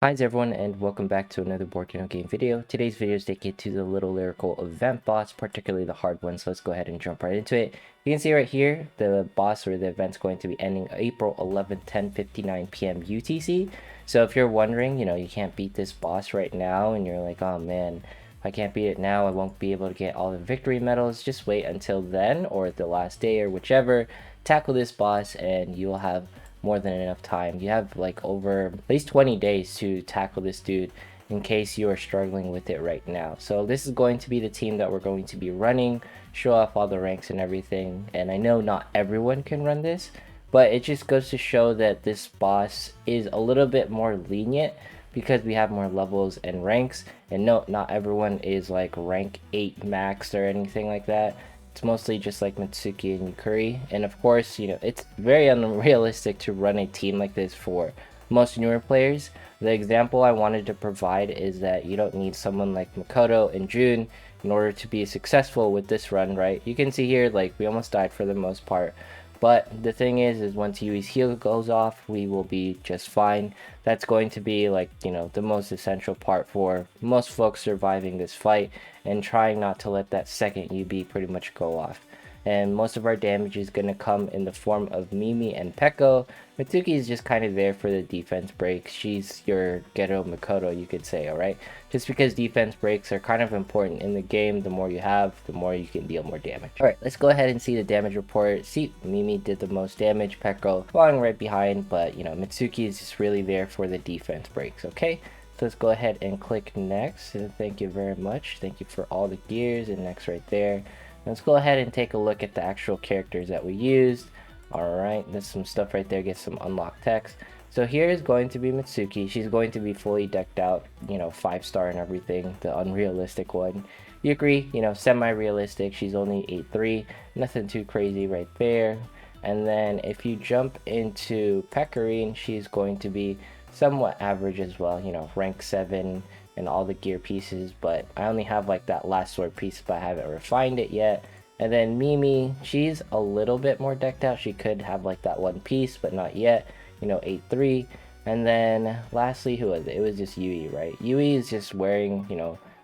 Hi everyone, and welcome back to another board game video. Today's video is dedicated to the little lyrical event boss, particularly the hard ones. So let's go ahead and jump right into it. You can see right here, the boss or the event's going to be ending April 11th, 10:59 p.m. UTC. So if you're wondering, you can't beat this boss right now, and you're like, oh man, if I can't beat it now, I won't be able to get all the victory medals. Just wait until then, or the last day, or whichever. Tackle this boss, and you'll have more than enough time. You have like over at least 20 days to tackle this dude in case you are struggling with it right now. So this is going to be the team that we're going to be running, show off all the ranks and everything. And I know not everyone can run this, but it just goes to show that this boss is a little bit more lenient because we have more levels and ranks. And no, not everyone is like rank 8 max or anything like that. It's mostly just like Mitsuki and Yukari, and of course, it's very unrealistic to run a team like this for most newer players. The example I wanted to provide is that you don't need someone like Makoto and June in order to be successful with this run, right? You can see here, like, we almost died for the most part. But the thing is once Yui's heal goes off, we will be just fine. That's going to be like, the most essential part for most folks surviving this fight and trying not to let that second UB pretty much go off. And most of our damage is going to come in the form of Mimi and Peko. Mitsuki is just kind of there for the defense breaks. She's your Ghetto Makoto, you could say, alright? Just because defense breaks are kind of important in the game. The more you have, the more you can deal more damage. Alright, let's go ahead and see the damage report. See, Mimi did the most damage, Peko falling right behind, but Mitsuki is just really there for the defense breaks, okay? So let's go ahead and click next, and thank you very much. Thank you for all the gears, and next right there. Let's go ahead and take a look at the actual characters that we used. Alright, there's some stuff right there, get some unlocked text. So here is going to be Mitsuki. She's going to be fully decked out, 5-star and everything, the unrealistic one. Yukari, semi-realistic, she's only 8-3, nothing too crazy right there. And then if you jump into Pekarine, she's going to be somewhat average as well, rank 7 and all the gear pieces, but I only have like that last sword piece, but I haven't refined it yet. And then Mimi, she's a little bit more decked out. She could have like that one piece, but not yet, 8-3. And then lastly, who was it? It was just Yui, right? Yui is just wearing,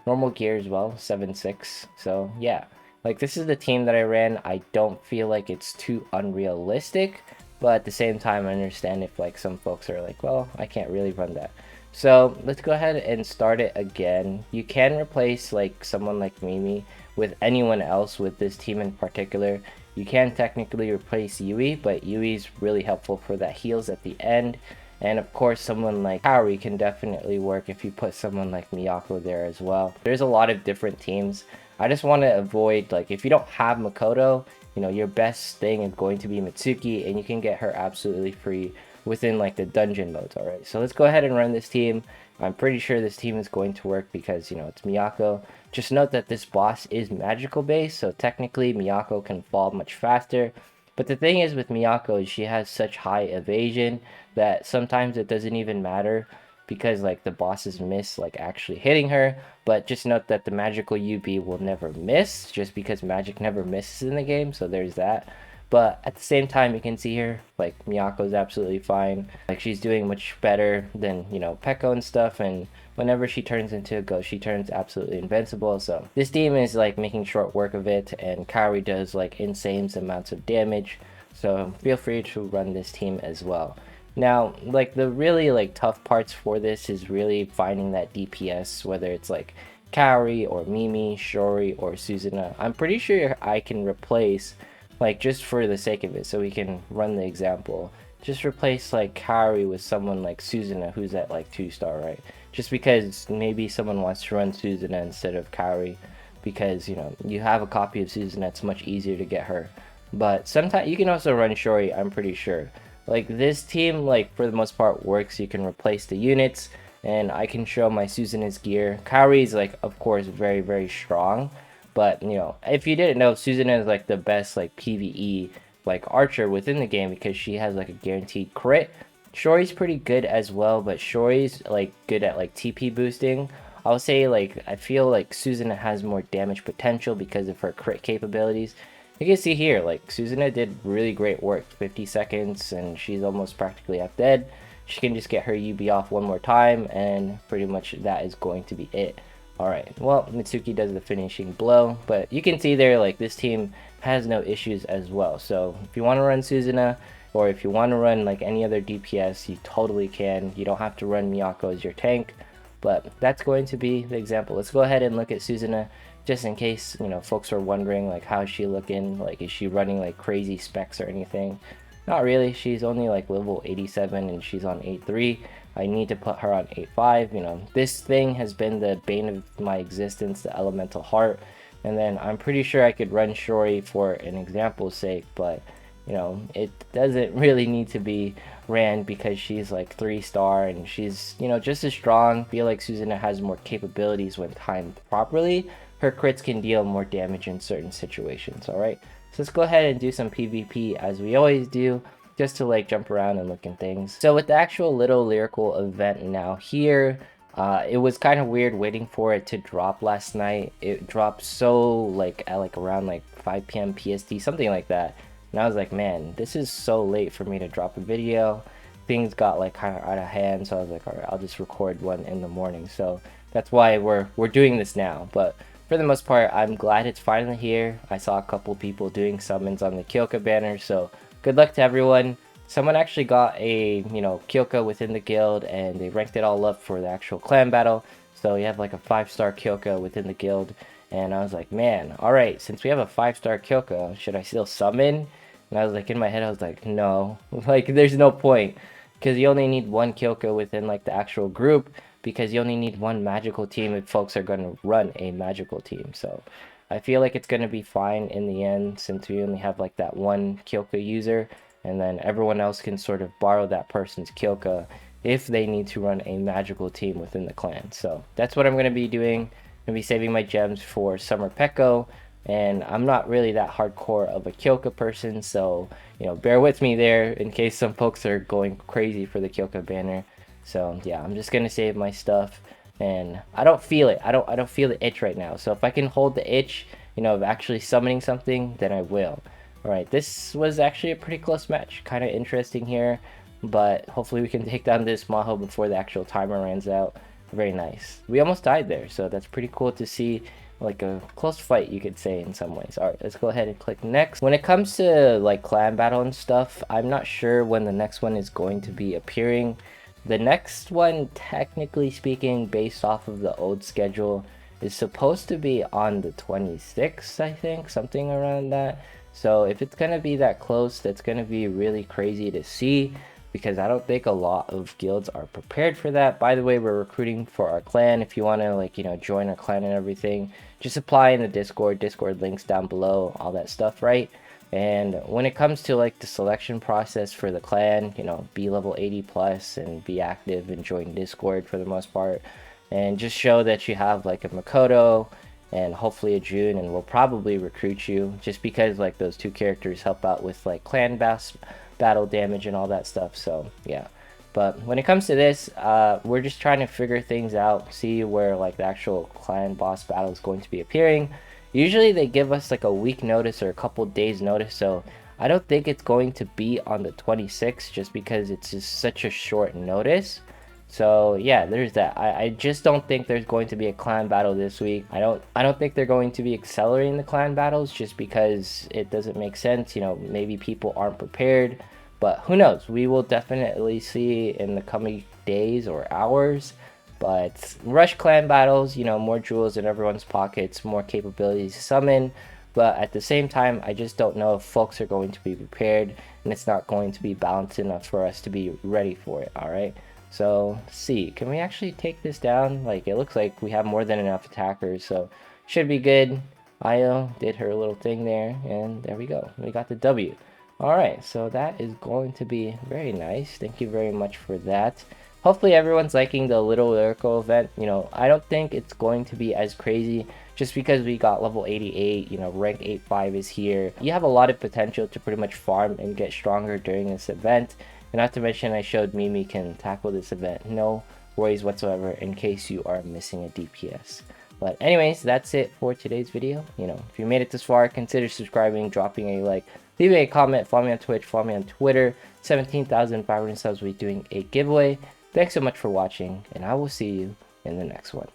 normal gear as well, 7-6. So yeah, like this is the team that I ran. I don't feel like it's too unrealistic, but at the same time, I understand if like some folks are like, well, I can't really run that. So let's go ahead and start it again. You can replace like someone like Mimi with anyone else with this team in particular. You can technically replace Yui, but Yui's really helpful for that heals at the end. And of course, someone like Kaori can definitely work if you put someone like Miyako there as well. There's a lot of different teams. I just want to avoid, like, if you don't have Makoto, your best thing is going to be Mitsuki, and you can get her absolutely free within like the dungeon modes. Alright, so let's go ahead and run this team. I'm pretty sure this team is going to work because it's Miyako. Just note that this boss is magical based, so technically Miyako can fall much faster. But the thing is with Miyako is she has such high evasion that sometimes it doesn't even matter because like the bosses miss like actually hitting her. But just note that the magical UB will never miss just because magic never misses in the game, so there's that. But at the same time, you can see here, like, Miyako's absolutely fine. Like, she's doing much better than, Peko and stuff. And whenever she turns into a ghost, she turns absolutely invincible. So this team is, like, making short work of it. And Kaori does, like, insane amounts of damage. So feel free to run this team as well. Now, like, the really, like, tough parts for this is really finding that DPS, whether it's, like, Kaori or Mimi, Shori, or Suzuna. I'm pretty sure I can replace, like, just for the sake of it, so we can run the example, just replace like Kaori with someone like Suzuna who's at like 2-star, right? Just because maybe someone wants to run Suzuna instead of Kaori because you have a copy of Suzuna, it's much easier to get her. But sometimes you can also run Shori, I'm pretty sure. Like this team, like for the most part works. You can replace the units, and I can show my Suzuna's gear. Kaori's like of course very, very strong. But, if you didn't know, Suzuna is, like, the best, like, PvE, like, archer within the game because she has, like, a guaranteed crit. Shori's pretty good as well, but Shori's, like, good at, like, TP boosting. I would say, like, I feel like Suzuna has more damage potential because of her crit capabilities. You can see here, like, Suzuna did really great work. 50 seconds, and she's almost practically half dead. she can just get her UB off one more time, and pretty much that is going to be it. Alright, well, Mitsuki does the finishing blow, but you can see there, like, this team has no issues as well. So if you want to run Suzuna, or if you want to run like any other DPS, you totally can. You don't have to run Miyako as your tank, but that's going to be the example. Let's go ahead and look at Suzuna, just in case, you know, folks are wondering, like, how is she looking? Like, is she running like crazy specs or anything? Not really. She's only like level 87 and she's on 8.3. I need to put her on 8.5. You know, this thing has been the bane of my existence, the Elemental Heart. And then I'm pretty sure I could run Shori for an example's sake, but you know, it doesn't really need to be ran because she's like 3-star and she's, you know, just as strong. I feel like Suzuna has more capabilities when timed properly. Her crits can deal more damage in certain situations. Alright, so let's go ahead and do some PvP as we always do, just to like jump around and look at things. So with the actual little lyrical event now here, it was kind of weird waiting for it to drop last night. It dropped so like at like around like 5 p.m. PST, something like that. And I was like, man, this is so late for me to drop a video. Things got like kind of out of hand, so I was like, all right, I'll just record one in the morning. So that's why we're doing this now. But for the most part, I'm glad it's finally here. I saw a couple people doing summons on the Kyoka banner, so good luck to everyone. Someone actually got a, you know, Kyoka within the guild, and they ranked it all up for the actual clan battle. So you have like a 5-star Kyoka within the guild. And I was like, man, alright, since we have a 5-star Kyoka, should I still summon? And I was like, in my head, I was like, no, like, there's no point. Because you only need one Kyoka within, like, the actual group. Because you only need one magical team if folks are going to run a magical team. So, I feel like it's going to be fine in the end, since we only have, like, that one Kyoka user. And then everyone else can sort of borrow that person's Kyoka if they need to run a magical team within the clan. So, that's what I'm going to be doing. I'm going to be saving my gems for Summer Pekko. And I'm not really that hardcore of a Kyoka person, so, you know, bear with me there in case some folks are going crazy for the Kyoka banner. So yeah, I'm just gonna save my stuff, and I don't feel it. I don't feel the itch right now. So if I can hold the itch, you know, of actually summoning something, then I will. All right, this was actually a pretty close match. Kind of interesting here, but hopefully we can take down this Maho before the actual timer runs out. Very nice. We almost died there, so that's pretty cool to see. Like a close fight, you could say, in some ways. Alright, let's go ahead and click next. When it comes to like clan battle and stuff, I'm not sure when the next one is going to be appearing. The next one, technically speaking, based off of the old schedule, is supposed to be on the 26th, I think, something around that. So if it's gonna be that close, that's gonna be really crazy to see, because I don't think a lot of guilds are prepared for that. By the way, we're recruiting for our clan. If you want to, like, you know, join our clan and everything, just apply in the Discord links down below, all that stuff, right? And when it comes to like the selection process for the clan, you know, be level 80 plus and be active and join Discord for the most part, and just show that you have like a Makoto and hopefully a June, and we'll probably recruit you, just because like those two characters help out with like clan battle damage and all that stuff. So yeah, but when it comes to this, we're just trying to figure things out, see where like the actual clan boss battle is going to be appearing. Usually they give us like a week notice or a couple days notice, so I don't think it's going to be on the 26th, just because it's just such a short notice. So yeah, there's that. I just don't think there's going to be a clan battle this week. I don't think they're going to be accelerating the clan battles, just because it doesn't make sense. You know, maybe people aren't prepared, but who knows? We will definitely see in the coming days or hours. But rush clan battles, you know, more jewels in everyone's pockets, more capabilities to summon. But at the same time, I just don't know if folks are going to be prepared, and it's not going to be balanced enough for us to be ready for it. All right. So let's see, can we actually take this down? Like, it looks like we have more than enough attackers, so should be good. Io did her little thing there, and there we go. We got the W. Alright, so that is going to be very nice. Thank you very much for that. Hopefully everyone's liking the little lyrical event. You know, I don't think it's going to be as crazy, just because we got level 88, you know, rank 85 is here. You have a lot of potential to pretty much farm and get stronger during this event. And not to mention, I showed Mimi can tackle this event. No worries whatsoever in case you are missing a DPS. But anyways, that's it for today's video. You know, if you made it this far, consider subscribing, dropping a like, Leave a comment, follow me on Twitch, follow me on Twitter. 17,500 subs, we'll be doing a giveaway. Thanks so much for watching, and I will see you in the next one.